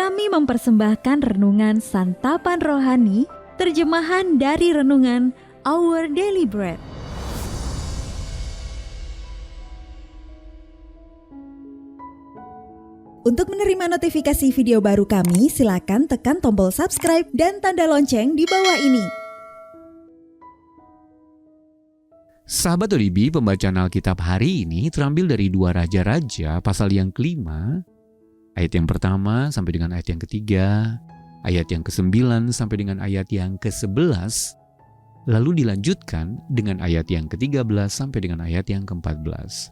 kami mempersembahkan renungan Santapan Rohani, terjemahan dari renungan Our Daily Bread. Untuk menerima notifikasi video baru kami, silakan tekan tombol subscribe dan tanda lonceng di bawah ini. Sahabat ODB, pembacaan Alkitab hari ini terambil dari 2 Raja-Raja pasal yang kelima, ayat yang pertama sampai dengan ayat yang ketiga, ayat yang ke-9 sampai dengan ayat yang ke-11, lalu dilanjutkan dengan ayat yang ke-13 sampai dengan ayat yang ke-14.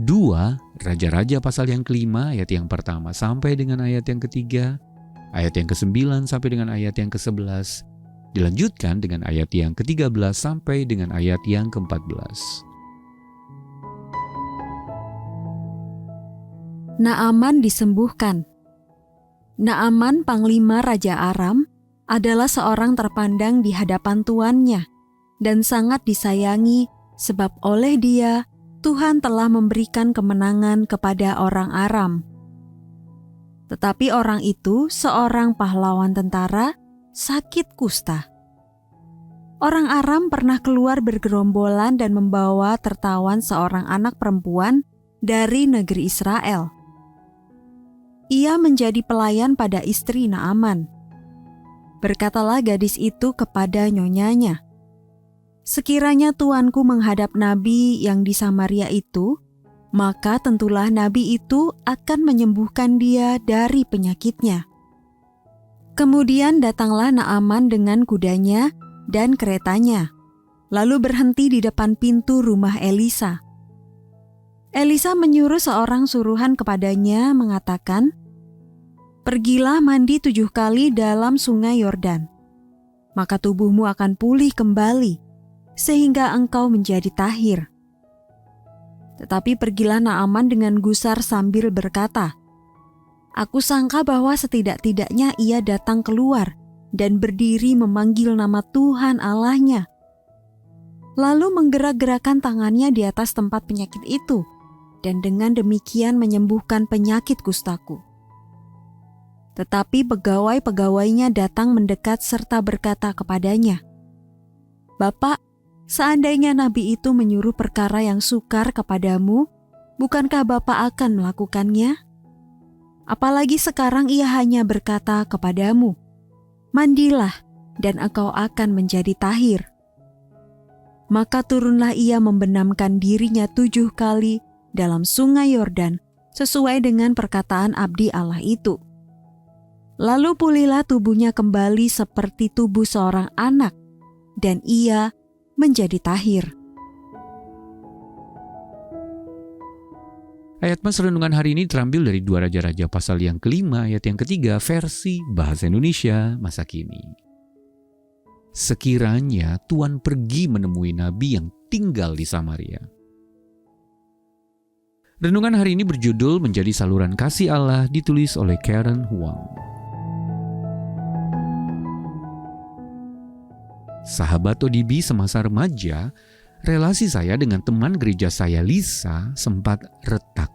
2 Raja-Raja pasal yang kelima, ayat yang pertama sampai dengan ayat yang ketiga, ayat yang ke-9 sampai dengan ayat yang ke-11, dilanjutkan dengan ayat yang ke-13 sampai dengan ayat yang ke-14. Naaman disembuhkan. Naaman, panglima Raja Aram, adalah seorang terpandang di hadapan tuannya dan sangat disayangi sebab oleh dia Tuhan telah memberikan kemenangan kepada orang Aram. Tetapi orang itu, seorang pahlawan tentara, sakit kusta. Orang Aram pernah keluar bergerombolan dan membawa tertawan seorang anak perempuan dari negeri Israel. Ia menjadi pelayan pada istri Naaman. Berkatalah gadis itu kepada nyonyanya, "Sekiranya tuanku menghadap nabi yang di Samaria itu, maka tentulah nabi itu akan menyembuhkan dia dari penyakitnya." Kemudian datanglah Naaman dengan kudanya dan keretanya, lalu berhenti di depan pintu rumah Elisa. Elisa menyuruh seorang suruhan kepadanya mengatakan, "Pergilah mandi 7 kali dalam sungai Yordan, maka tubuhmu akan pulih kembali, sehingga engkau menjadi tahir." Tetapi pergilah Naaman dengan gusar sambil berkata, "Aku sangka bahwa setidak-tidaknya ia datang keluar dan berdiri memanggil nama Tuhan Allahnya, lalu menggerak-gerakkan tangannya di atas tempat penyakit itu, dan dengan demikian menyembuhkan penyakit kustaku." Tetapi pegawai-pegawainya datang mendekat serta berkata kepadanya, "Bapak, seandainya nabi itu menyuruh perkara yang sukar kepadamu, bukankah Bapak akan melakukannya? Apalagi sekarang ia hanya berkata kepadamu, 'Mandilah dan engkau akan menjadi tahir.'" Maka turunlah ia membenamkan dirinya 7 kali dalam sungai Yordan sesuai dengan perkataan abdi Allah itu. Lalu pulihlah tubuhnya kembali seperti tubuh seorang anak, dan ia menjadi tahir. Ayat mas renungan hari ini terambil dari 2 Raja-Raja pasal yang kelima, ayat yang ketiga, versi Bahasa Indonesia masa kini. Sekiranya Tuhan pergi menemui nabi yang tinggal di Samaria. Renungan hari ini berjudul Menjadi Saluran Kasih Allah, ditulis oleh Karen Huang. Sahabat ODB, semasa remaja, relasi saya dengan teman gereja saya, Lisa, sempat retak.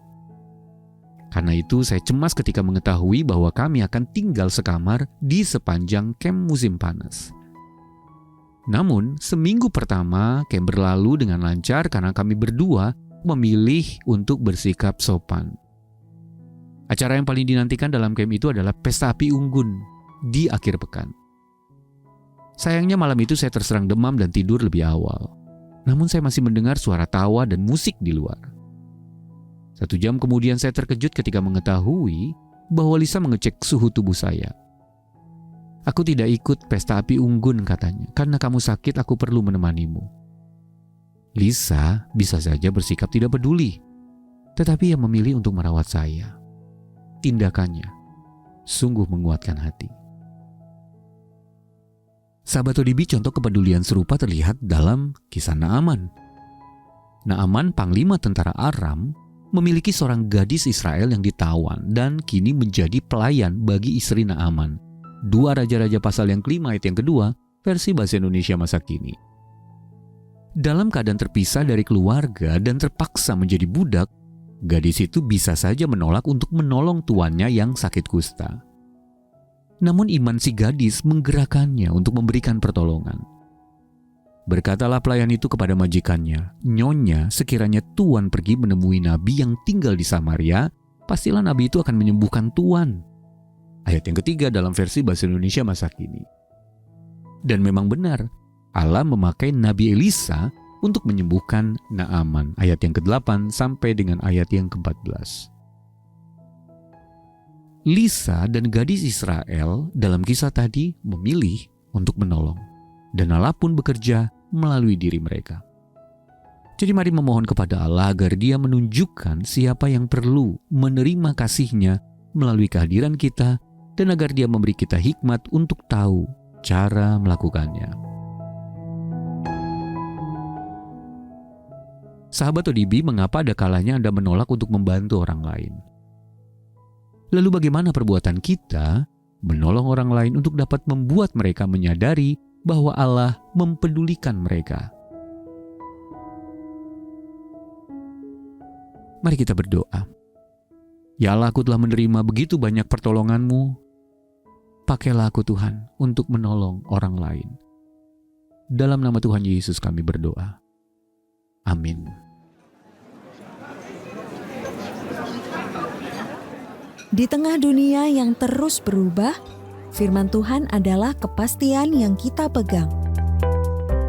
Karena itu saya cemas ketika mengetahui bahwa kami akan tinggal sekamar di sepanjang camp musim panas. Namun, seminggu pertama camp berlalu dengan lancar karena kami berdua memilih untuk bersikap sopan. Acara yang paling dinantikan dalam camp itu adalah pesta api unggun di akhir pekan. Sayangnya malam itu saya terserang demam dan tidur lebih awal. Namun saya masih mendengar suara tawa dan musik di luar. 1 jam kemudian saya terkejut ketika mengetahui bahwa Lisa mengecek suhu tubuh saya. "Aku tidak ikut pesta api unggun," katanya, "karena kamu sakit aku perlu menemanimu." Lisa bisa saja bersikap tidak peduli, tetapi ia memilih untuk merawat saya. Tindakannya sungguh menguatkan hati. Sahabat ODB, contoh kepedulian serupa terlihat dalam kisah Naaman. Naaman, panglima tentara Aram, memiliki seorang gadis Israel yang ditawan dan kini menjadi pelayan bagi istri Naaman. 2 Raja-Raja pasal yang kelima ayat yang kedua, versi Bahasa Indonesia masa kini. Dalam keadaan terpisah dari keluarga dan terpaksa menjadi budak, Gadis itu bisa saja menolak untuk menolong tuannya yang sakit kusta. Namun iman si gadis menggerakkannya untuk memberikan pertolongan. Berkatalah pelayan itu kepada majikannya, "Nyonya, sekiranya tuan pergi menemui nabi yang tinggal di Samaria, pastilah nabi itu akan menyembuhkan tuan." Ayat yang ketiga dalam versi bahasa Indonesia masa kini. Dan memang benar, Allah memakai Nabi Elisa untuk menyembuhkan Naaman. Ayat yang ke-8 sampai dengan ayat yang ke-14. Lisa dan gadis Israel dalam kisah tadi memilih untuk menolong. Dan Allah pun bekerja melalui diri mereka. Jadi mari memohon kepada Allah agar Dia menunjukkan siapa yang perlu menerima kasih-Nya melalui kehadiran kita, dan agar Dia memberi kita hikmat untuk tahu cara melakukannya. Sahabat ODB, mengapa ada kalanya Anda menolak untuk membantu orang lain? Lalu bagaimana perbuatan kita menolong orang lain untuk dapat membuat mereka menyadari bahwa Allah mempedulikan mereka? Mari kita berdoa. Ya Allah, aku telah menerima begitu banyak pertolongan-Mu. Pakailah aku Tuhan untuk menolong orang lain. Dalam nama Tuhan Yesus kami berdoa. Amin. Di tengah dunia yang terus berubah, firman Tuhan adalah kepastian yang kita pegang.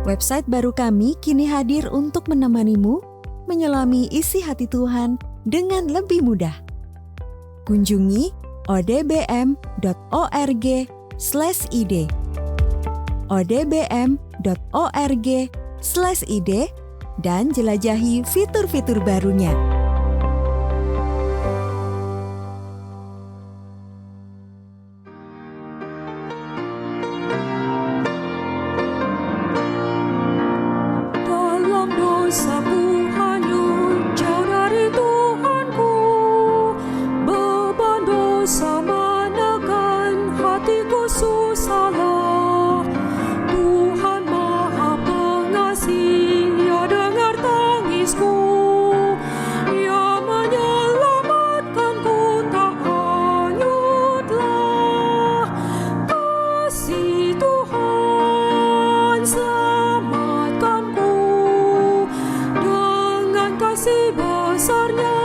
Website baru kami kini hadir untuk menemanimu menyelami isi hati Tuhan dengan lebih mudah. Kunjungi odbm.org/id odbm.org/id dan jelajahi fitur-fitur barunya. Dalam dosaku hanyut jauh dari Tuhanku, beban dosa menekan hatiku susahlah. Tuhan Maha Pengasih, Ia dengar tangisku, Ia menyelamatkanku, tak hanyutlah. Kasih Tuhan selamatkanku, dengan kasih besar-Nya